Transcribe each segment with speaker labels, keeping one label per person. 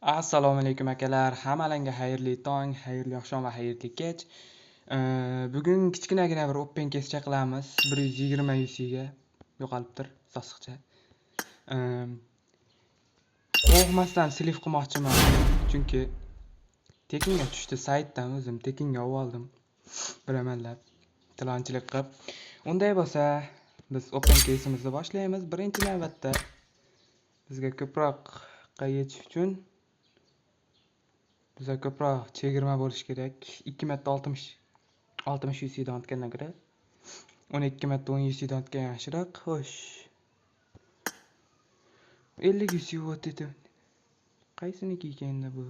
Speaker 1: Assalomu alaykum akalar. Hammalarga xayrli tong, xayrli oqshom va xayrli kech. Bugun kichkinagina bir open kescha qilamiz. 120 UC ga yo'qolibdir sosiqcha. Qo'rqmasdan slif qilmoqchiman. Chunki tekinga tushdi saytdan o'zim tekinga oldim. Bilamanlab tilonchilik qilib. Unday bo'lsa, biz open case'imizni boshlaymiz. Birinchi navbatda bizga ko'proq qayetish uchun bizga ko'proq chegirma bo'lishi kerak. 2 marta 60 UC dan o'tgandan ko'ra 12 marta 10 UC dan o'tgan yaxshiroq. Xo'sh. 50 UC o'tdi. Qaysiniki ekan bu?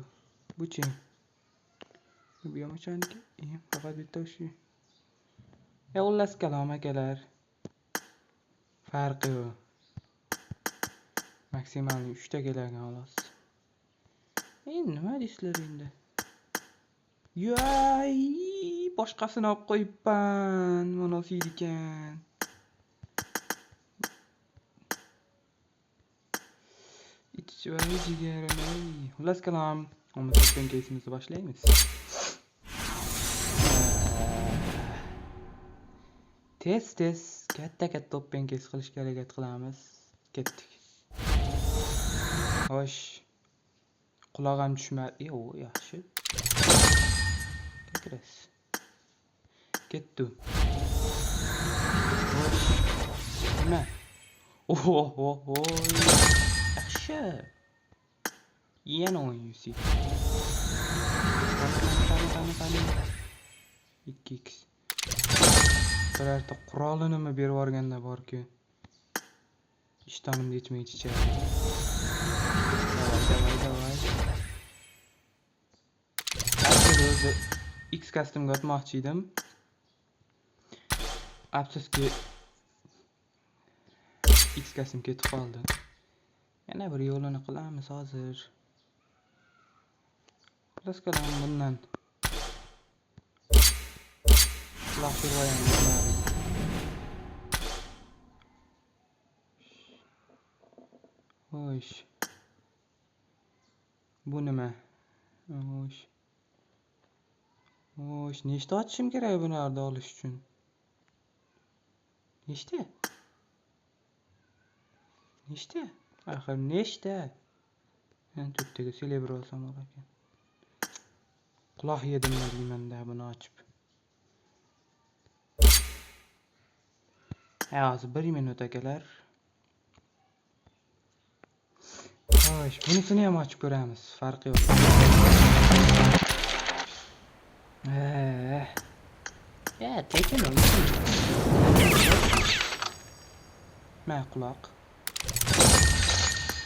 Speaker 1: Bu-chi? Bu yomochaniki? Faqat bitta shu. Xullas kalom akalar. Farqi yo'q. Maksimalni 3 ta kelgan xolos. Nima deysizlar endi? Yo'y, boshqasini olib qo'yibman. Munosib ekan. Itchvoy jigarim. Xullas kalom. Open case'imizni boshlaymiz. Tez katta open case qilishga harakat qilamiz. Ketdik. Xo'sh. Qulog'im tushmadi. Yo'q, yaxshi. Kekres. Ketdi. Nima? Oho. Yaxshi. Yana 10 UC. 2x. Birorta qurolini berib yuborganda borku. Ishtonimga yetmay chichadi. Davay. Aslida X customga o'tmoqchi edim. Afsuski X custom ketib qoldi. Yana bir yo'lini qilamiz hozir. Xullas kalom bundan. Quloq shirvoyam. Xo'sh. Bu nima? Xo'sh, nechta ochishim kerak buni arda olish uchun? Nechta? Axir nechta? Men to'rttaga selebr olsam bo'lar ekan. Quloq yedimmi deymanda buni ochib. Hozir 1 minut akalar. Xo'sh, bunisini ham ochib ko'ramiz. Farqi yo'q. Tekin o'yin. Ma quloq.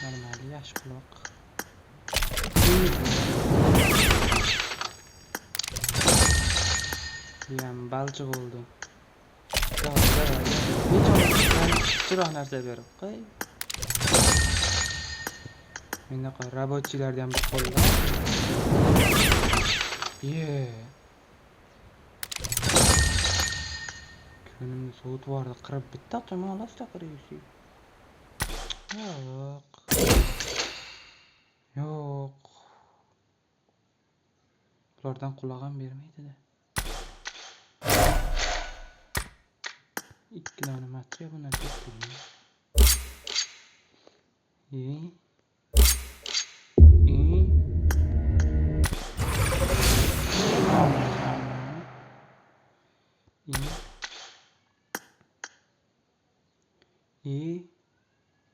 Speaker 1: Normal, yaxshi quloq. Ham balchiq bo'ldi. Chiroq narsa berib qo'y. Mendaqa robotchilardan bir qo'llar. Kunimni sovutib yubordi. Qirib bitta qima olasda qiriysi. Yo'q. Ulardan quloq ham bermaydi-da. Ikkilani matriya bundan ketdi.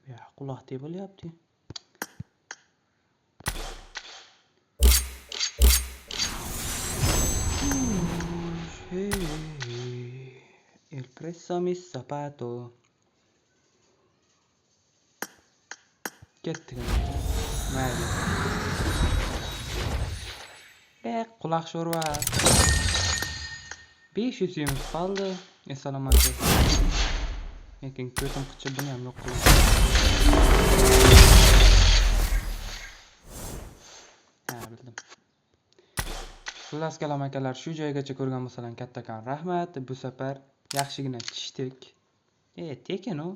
Speaker 1: Ya quloq deb bo'lyapti. El preso mis zapatos. Ketdi. Mayli. Quloq sho'rva. 500 yemiz qoldi. Assalomu alaykum. Lekin ko'zim qichib buni ham yo'q qildim. Bildim. Xullas kalom akalar, shu joygacha ko'rgan bo'lsalar kattakon rahmat. Bu safar yaxshigina tishdik. Tekin u.